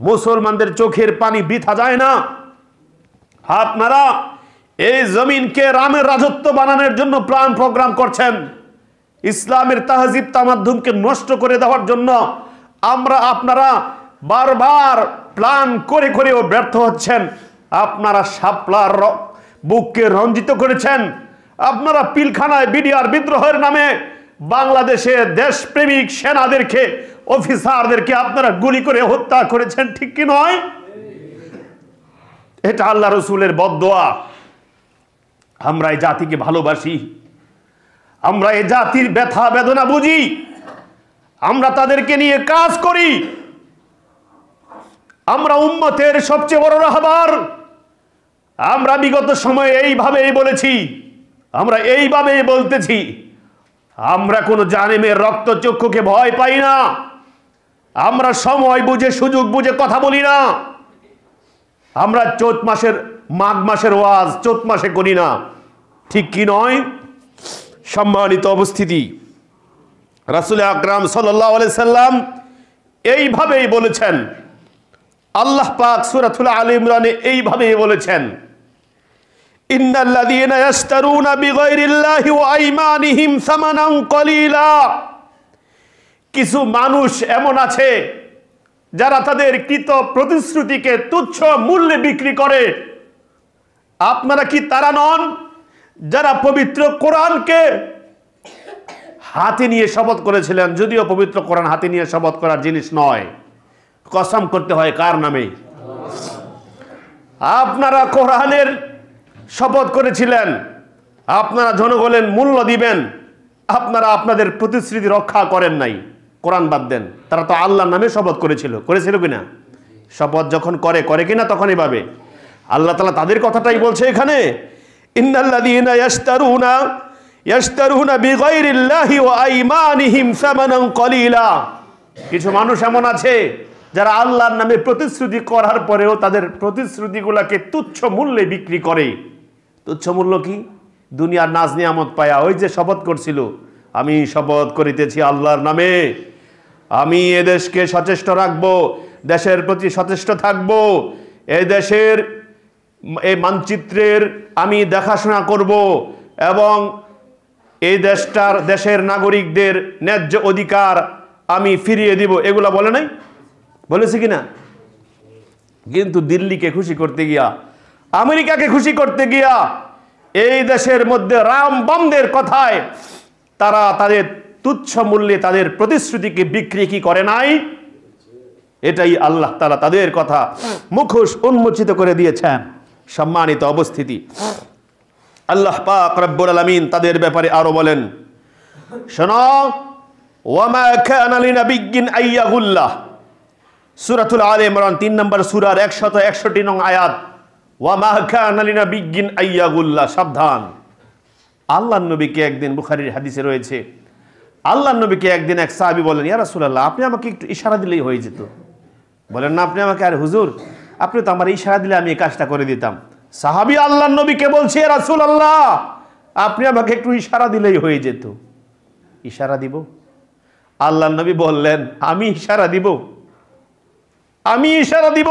মুসলমানদের চোখের পানি বৃথা যায় না। আপনারা এই জমিনকে রামের রাজত্ব বানানোর জন্য প্ল্যান প্রোগ্রাম করছেন, ইসলামের তাহজিব তামাদ্দুমকে নষ্ট করে দেওয়ার জন্য আপনারা বারবার প্ল্যান করে করেও ব্যর্থ হচ্ছেন। আপনারা শাপলার বুককে রঞ্জিত করেছেন। আপনারা পিলখানায় বিডিআর বিদ্রোহের নামে বাংলাদেশে দেশপ্রেমিক সেনাদেরকে, অফিসারদেরকে আপনারা গুলি করে হত্যা করেছেন, ঠিক কি নয়? এটা আল্লাহ রসুলের বদদোয়া। আমরা এই জাতিকে ভালোবাসি, আমরা এই জাতির ব্যথা বেদনা বুঝি, আমরা তাদেরকে নিয়ে কাজ করি। আমরা উম্মতের সবচেয়ে বড় রাহবার। আমরা বিগত সময়ে এইভাবেই বলেছি, আমরা এইভাবেই বলতেছি, আমরা কোনো জালেমের রক্তচক্ষুকে ভয় পাই না। আমরা সময় বুঝে সুযোগ বুঝে কথা বলি না। আমরা মাঘ মাসের ওয়াজ চৈত মাসে করি না, ঠিক কি নয়? সম্মানিত উপস্থিতি, রাসূল আকরাম সাল্লাল্লাহু আলাইহি সাল্লাম এইভাবেই বলেছেন। আল্লাহ পাক সূরাতুল আলে ইমরানে এইভাবেই বলেছেন, ইন্নাল্লাযীনা ইয়াশতারুনা বিগাইরিল্লাহি ওয়া আইমানিহিম সামানান কলিলা। কিছু মানুষ এমন আছে যারা তাদের কৃত প্রতিশ্রুতিকে তুচ্ছ মূল্যে বিক্রি করে। আপনারা কি তারা নন যারা পবিত্র কোরআনকে হাতে নিয়ে শপথ করেছিলেন? যদিও পবিত্র কোরআন হাতে নিয়ে শপথ করার জিনিস নয়, কসম করতে হয় কার নামে? আপনারা কোরআনের শপথ করেছিলেন, আপনারা জনগণের মূল্য দিবেন, আপনারা আপনাদের প্রতিশ্রুতি রক্ষা করেন নাই। কোরআন বাদ দেন, তারা তো আল্লাহর নামে শপথ করেছিল কিনা? শপথ যখন করে কিনা তখনই পাবে। আল্লাহ তাআলা তাদের কথাটাই বলছে এখানে, ইন্নাল্লাযীনা ইয়াশতারুনা বিগাইরিল্লাহি ওয়া আইমানিহিম সামানান কলিলা। কিছু মানুষ এমন আছে যারা আল্লাহর নামে প্রতিশ্রুতি করার পরেও তাদের প্রতিশ্রুতিগুলোকে তুচ্ছ মূল্যে বিক্রি করে। তুচ্ছ মূল্য কি? দুনিয়ার নাজ নিয়ামত পায়া ওই যে শপথ করছিল, আমি শপথ করিতেছি আল্লাহর নামে, আমি এদেশকে সচেষ্ট রাখবো, দেশের প্রতি সচেষ্ট থাকবো, এই দেশের এই মানচিত্রের আমি দেখাশোনা করব এবং এই দেশের নাগরিকদের ন্যায্য অধিকার আমি ফিরিয়ে দিব, এগুলা বলে নাই? বলেছে কিনা? কিন্তু দিল্লিকে খুশি করতে গিয়া, আমেরিকাকে খুশি করতে গিয়া এই দেশের মধ্যে রামবামদের কথায় তারা তাদের তুচ্ছ মূল্যে তাদের প্রতিশ্রুতিকে বিক্রি কি করে নাই? এটাই আল্লাহ তাআলা তাদের কথা মুখোশ উন্মোচিত করে দিয়েছেন। সম্মানিত উপস্থিতি, আল্লাহ পাক রব্বুল আলামিন তাদের ব্যাপারে আরো বলেন, শোনো, ওয়ামা কানা লিনাবিয়্যিন আইয়াগুল্লাহ, সূরাতুল আলে ইমরান 3 নম্বর সূরার 161 নং আয়াত, ওয়ামা কানা লিনাবিয়্যিন আইয়াগুল্লাহ। সাবধান, আল্লাহর নবীকে একদিন, বুখারীর হাদিসে রয়েছে, আল্লাহর নবীকে একদিন এক সাহাবী বলেন, ইয়া রাসূলুল্লাহ, আপনি আমাকে একটু ইশারা দিলেই হয়ে যেত। বলেন না আপনি আমাকে, আরে হুজুর আপনি তো আমার ইশারা দিলে আমি এই কাজটা করে দিতাম। সাহাবী আল্লাহর নবীকে বলছে, ইয়া রাসূলুল্লাহ, আপনি আমাকে একটু ইশারা দিলেই হয়ে যেত। ইশারা দিব? আল্লাহর নবী বললেন, আমি ইশারা দিব? আমি ইশারা দিব?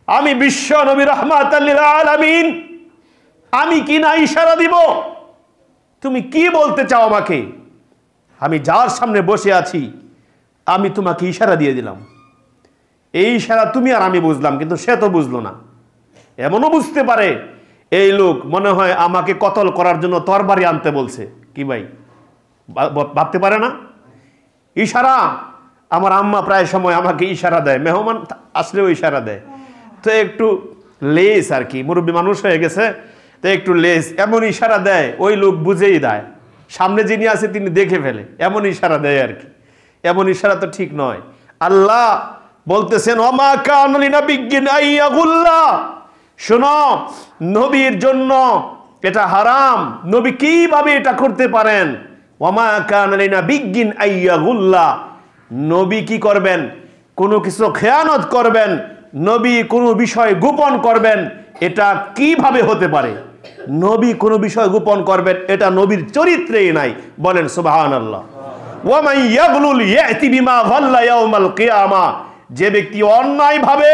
আমি বিশ্ব নবী রাহমাতাল লিল আলামিন, আমি কি না ইশারা দিব? তুমি কি বলতে চাও আমাকে? আমি যার সামনে বসে আছি আমি তোমাকে ইশারা দিয়ে দিলাম, এই ইশারা তুমি আর আমি বুঝলাম, কিন্তু সে তো বুঝলো না। এমনও বুঝতে পারে এই লোক মনে হয় আমাকে কতল করার জন্য তরবারি আনতে বলছে। কি ভাই, ভাবতে পারে না? ইশারা, আমার আম্মা প্রায় সময় আমাকে ইশারা দেয়, মেহমান আসলেও ইশারা দেয়, তো একটু লেস আর কি, মুরব্বী মানুষ হয়ে গেছে তো একটু লেস, এমন ইশারা দেয় ওই লোক বুঝেই দেয়, সামনে যিনি আছে তিনি দেখে ফেলে, এমন ইশারা দেয় আর কি। এমন ইশারা তো ঠিক নয়। আল্লাহ বলতেছেন, ওমা কানা লিনাবিয়্যিন আইয়াগুল্লাহ, শোনো, নবীর জন্য এটা হারাম, নবী কিভাবে এটা করতে পারেন? ওমা কানা লিনাবিয়্যিন আইয়াগুল্লাহ, নবী কি করবেন? কোনো কিছু খেয়ানত করবেন, নবী কোনো বিষয় গোপন করবেন, এটা কিভাবে হতে পারে? নবী কোনো বিষয় গোপন করবেন, এটা নবীর চরিত্রেই নাই। বলেন সুবহানাল্লাহ। ওয়া মান ইয়াগলুল ইয়াতি বিমা গাল্লা ইয়াউমাল কিয়ামা, যে ব্যক্তি অন্যায়ভাবে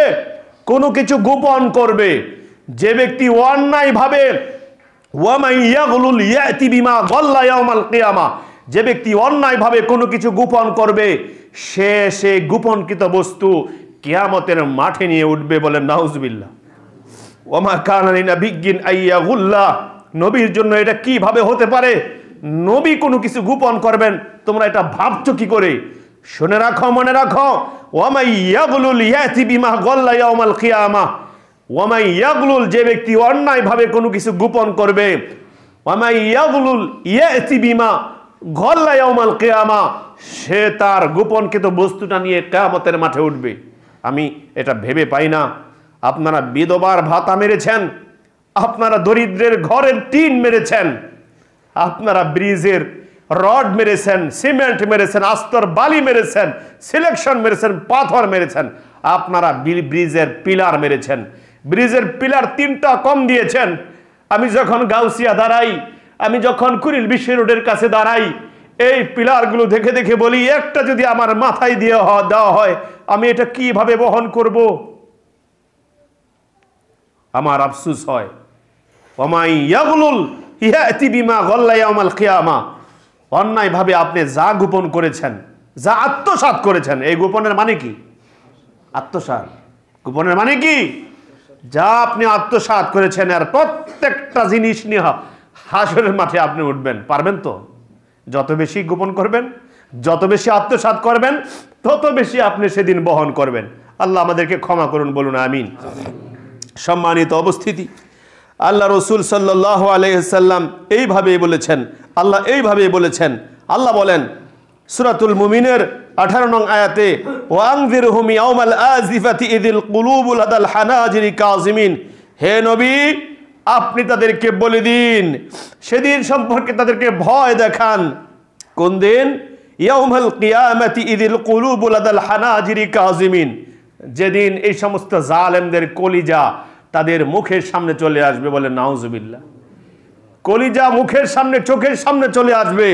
কোনো কিছু গোপন করবে, যে ব্যক্তি অন্যায়ভাবে যে ব্যক্তি অন্যায়ভাবে কোনো কিছু গোপন করবে, সে গোপনকৃত বস্তু কিয়ামতের মাঠে নিয়ে উঠবে। বলেন নাউজুবিল্লাহ। ওমা কানা লিনাবিয়্যিন আইয়াগুল্লাহ, নবীর জন্য এটা কিভাবে হতে পারে? নবী কোনো কিছু গোপন করবেন, তোমরা এটা ভাবছো কি করে? শুনে রাখো, মনে রাখো, ওমা ইয়াগলুল ইয়াতি বিমা গাল্লা ইয়াউমাল কিয়ামা, ওমা ইয়াগলুল যে ব্যক্তি অন্যায়ভাবে কোনো কিছু গোপন করবে, ওমা ইয়াগলুল ইয়াতি বিমা গাল্লা ইয়াউমাল কিয়ামা, সে তার গোপনকৃত বস্তুটা নিয়ে কিয়ামতের মাঠে উঠবে। আমি এটা ভেবে পাই না, আপনারা বিধবার ভাতা মেরেছেন, আপনারা দরিদ্রের ঘরের টিন মেরেছেন, আপনারা ব্রিজের রড মেরেছেন, সিমেন্ট মেরেছেন, আস্তর বালি মেরেছেন, সিলেকশন মেরেছেন, পাথর মেরেছেন, আপনারা ব্রিজের পিলার মেরেছেন, ব্রিজের পিলার 3টা কম দিয়েছেন। আমি যখন গাউসিয়া দাঁড়াই, আমি যখন কুড়িল বিশ্ব রোডের কাছে দাঁড়াই, এই পিলারগুলো দেখে দেখে বলি, একটা যদি আমার মাথায় দেওয়া হয়, আমি এটা কিভাবে বহন করব? আমার আফসোস হয়। ওমাই ইয়াগলুল ইয়াতি বিমা গাল্লা ইয়াউমাল কিয়ামা, অন্যায়ভাবে আপনি যা গোপন করেছেন, যা আত্মসাৎ করেছেন, এই গোপনের মানে কি? আত্মসাৎ। গোপনের মানে কি? যা আপনি আত্মসাৎ করেছেন, আর প্রত্যেকটা জিনিস নিয়ে হাসরের মাঠে আপনি উঠবেন। পারবেন তো? যত বেশি গোপন করবেন, যত বেশি আত্মসাৎ করবেন, তত বেশি আপনি সেদিন বহন করবেন। আল্লাহ আমাদেরকে ক্ষমা করুন, বলুন আমিন। সম্মানিত উপস্থিতি, আল্লাহ রসুল সাল্লাল্লাহু আলাইহি ওয়াসাল্লাম এইভাবেই বলেছেন, আল্লাহ এইভাবেই বলেছেন। আল্লাহ বলেন সূরাতুল মুমিনের 18 নং আয়াতে, ওয়ানযিরহুম ইয়াউমাল আজিফাতি ইযিল কুলুবু লাদাল হানাজিরি কাযিমিন, হে নবী আপনি তাদেরকে বলে দিন, সেদিন সম্পর্কে তাদেরকে ভয় দেখান। কোন দিন? ইয়াউমাল কিয়ামাতি ইযিল কুলুবু লাদাল হানাজিরি কাযিমিন, যেদিন এই সমস্ত জালেমদের কলিজা তাদের মুখের সামনে চলে আসবে। বলে নাউজুবিল্লাহ। কলিজা মুখের সামনে, চোখের সামনে চলে আসবে,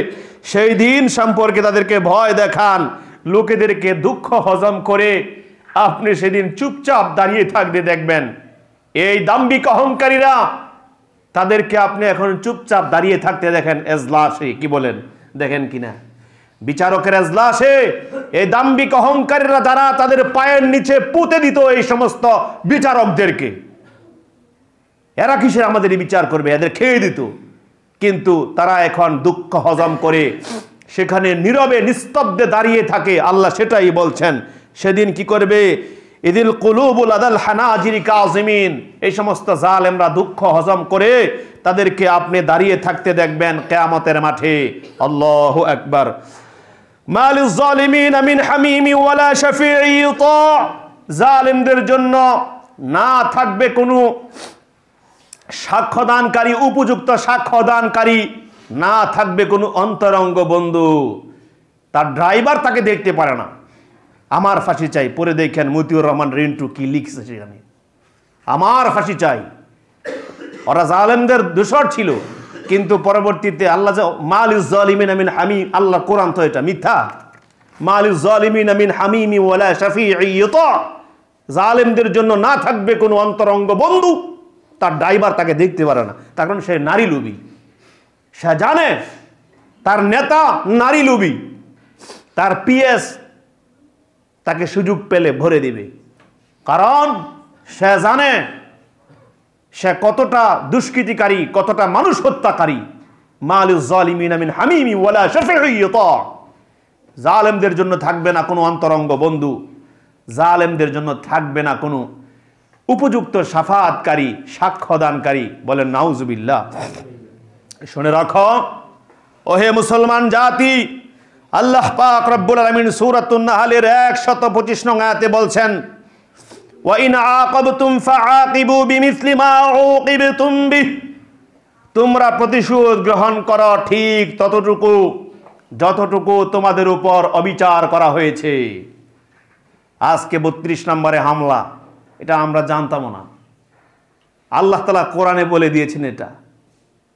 সেই দিন সম্পর্কে তাদেরকে ভয় দেখান। লোকেদেরকে দুঃখ হজম করে আপনি সেদিন চুপচাপ দাঁড়িয়ে থাকতে দেখবেন। এই দাম্ভিক অহংকারীরা, তাদেরকে আপনি এখন চুপচাপ দাঁড়িয়ে থাকতে দেখেন এজলাসে। কি বলেন? দেখেন কিনা বিচারকের এজলাসে এই দাম্ভিক অহংকারীরা যারা তাদের পায়ের নিচে পুঁতে দিত এই সমস্ত বিচারকদেরকে, এরা কিসের আমাদের বিচার করবে? এদের খেয়ে দিত। কিন্তু তারা এখন দুঃখ হজম করে সেখানে নীরবে নিস্তব্ধে দাঁড়িয়ে থাকে। আল্লাহ সেটাই বলছেন, সেদিন কি করবে? ইদিল কুলুবুল আদাল হানাজিরি কাযিমিন, এই সমস্ত জালেমরা দুঃখ হজম করে তাদেরকে আপনি দাঁড়িয়ে থাকতে দেখবেন কিয়ামতের মাঠে। আল্লাহু আকবার। মালিজ জালিমিনা মিন হামিমি ওয়ালা শাফিঈ ইউতা, জালিমদের জন্য না থাকবে কোনো সাক্ষ্যদানকারী, উপযুক্ত সাক্ষ্যদানকারী, না থাকবে কোনো অন্তরঙ্গ বন্ধু। তার ড্রাইভার তাকে দেখতে পারে না। আমার ফাঁসি চাই, পরে দেখেন মতিউর রহমান রিন্টু কি লিখছে সেখানে, আমার ফাঁসি চাই। ওরা জালেমদের দোসর ছিল, কিন্তু পরবর্তীতে আল্লাহ মালিজ জালিমিনা মিন হামিম, আল্লাহ কোরআন তো এটা মিথ্যা। মালিজ জালিমিনা মিন হামিমি ওয়ালা শাফিঈ ইউতা, জালেমদের জন্য না থাকবে কোনো অন্তরঙ্গ বন্ধু, তার ড্রাইভার তাকে দেখতে পারে না। তার কারণ সে নারী লোভী। সে জানে তার নেতা নারী লোভী, তার পিএস তাকে সুযোগ পেলে ভরে দিবে। কারণ সে জানে সে কতটা দুষ্কৃতিকারী, কতটা মানুষ হত্যাকারী। মালিজ জালিমিনা মিন হামিমি ওয়ালা শাফিঈ ইউতা, জালেমদের জন্য থাকবে না কোনো অন্তরঙ্গ বন্ধু, জালেমদের জন্য থাকবে না কোনো উপযুক্ত শাফাআতকারী, সাক্ষ্যদানকারী। বলেন নাউজুবিল্লাহ। শুনে রাখো ওহে মুসলমান জাতি, আল্লাহ পাক রব্বুল আলামিন সূরাতুন নাহলের 125 নং আয়াতে বলছেন, ওয়া ইন আকাবতুম ফাআকিবু বিমিসলি মা উকিবতুম বিহি, তোমরা প্রতিশোধ গ্রহণ করো ঠিক ততটুকু যতটুকু তোমাদের উপর অবিচার করা হয়েছে। আজকে 32 নম্বরে হামলা, এটা আমরা জানতাম না। আল্লাহ তাআলা কোরআনে বলে দিয়েছেন এটা।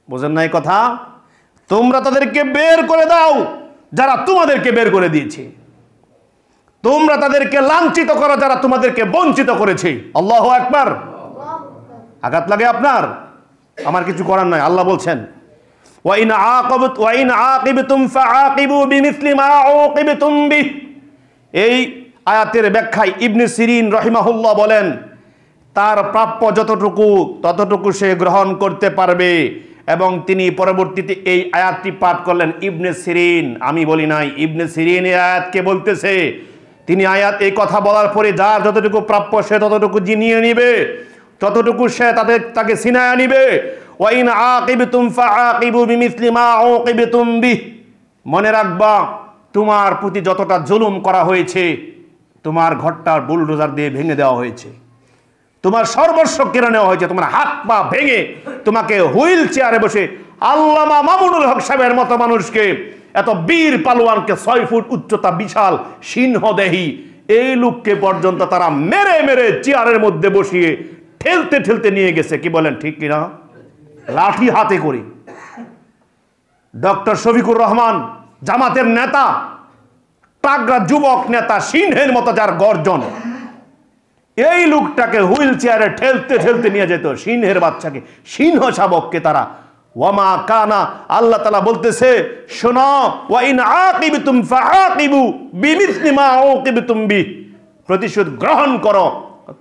বোঝেন নাই কথা? তোমরা তাদেরকে বের করে দাও যারা তোমাদেরকে বের করে দিয়েছে। তোমরা তাদেরকে লাঞ্ছিত করো যারা তোমাদেরকে বঞ্চিত করেছে। আল্লাহু আকবার। আঘাত লাগে আপনার? আমার কিছু করার নাই। আল্লাহ বলছেন ওয়া ইন আকিবতুম ফাআকিবু বিমিসলি মা উকিবতুম বিহি। এই আয়াতের ব্যাখ্যায় ইবনে সিরিন রাহিমাহুল্লাহ বলেন, তার প্রাপ্য যতটুকু ততটুকু সে গ্রহণ করতে পারবে। এবং তিনি পরবর্তীতে এই আয়াতটি পাঠ করলেন। ইবনে সিরিন, আমি বলি নাই, ইবনে সিরিন এই আয়াতকে বলতেছে। তিনি এই কথা বলার পরে যার যতটুকু প্রাপ্য সে ততটুকু জিনিয়ে নিবে, ততটুকু সে তাকে ছিনায় নিবে। ওয়া ইন আকিবতুম ফাআকিবু বিমিসলি মা উকিবতুম বিহি। মনে রাখবা, তোমার প্রতি যতটা জুলুম করা হয়েছে, তোমার ঘরটা বুলডোজার দিয়ে ভেঙে দেওয়া হয়েছে, তোমার সর্বস্ব কেড়ে নেওয়া হয়েছে, তোমার হাত পা ভেঙে তোমাকে হুইল চেয়ারে বসে আল্লামা মামুনুল হক সাহেবের মতো মানুষকে, এত বীর পালোয়ানকে, 6 ফুট উচ্চতা, বিশাল সিংহদেহী এই লোককে পর্যন্ত তারা মেরে মেরে চেয়ারের মধ্যে বসিয়ে ঠেলতে ঠেলতে নিয়ে গেছে। কি বলেন, ঠিক কিনা? লাঠি হাতে করে। ডক্টর শফিকুর রহমান, জামাতের নেতা, তাগড়া যুবক নেতা, সিংহের মতো যার গর্জন, এই লোকটাকে হুইল চেয়ারে ঠেলতে ঠেলতে নিয়ে যেত। সিংহের বাচ্চাকে, সিংহ শাবককে তারা। ওয়ামা কানা, আল্লাহ তাআলা বলতেছে, শোনো, ওয়া ইন আকিবতুম ফাআকিবু বিমিসলি মা উকিবতুম বিহি। প্রতিশোধ গ্রহণ করো,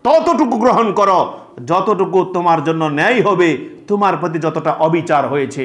ততটুকু গ্রহণ করো যতটুকু তোমার জন্য ন্যায় হবে, তোমার প্রতি যতটা অবিচার হয়েছে।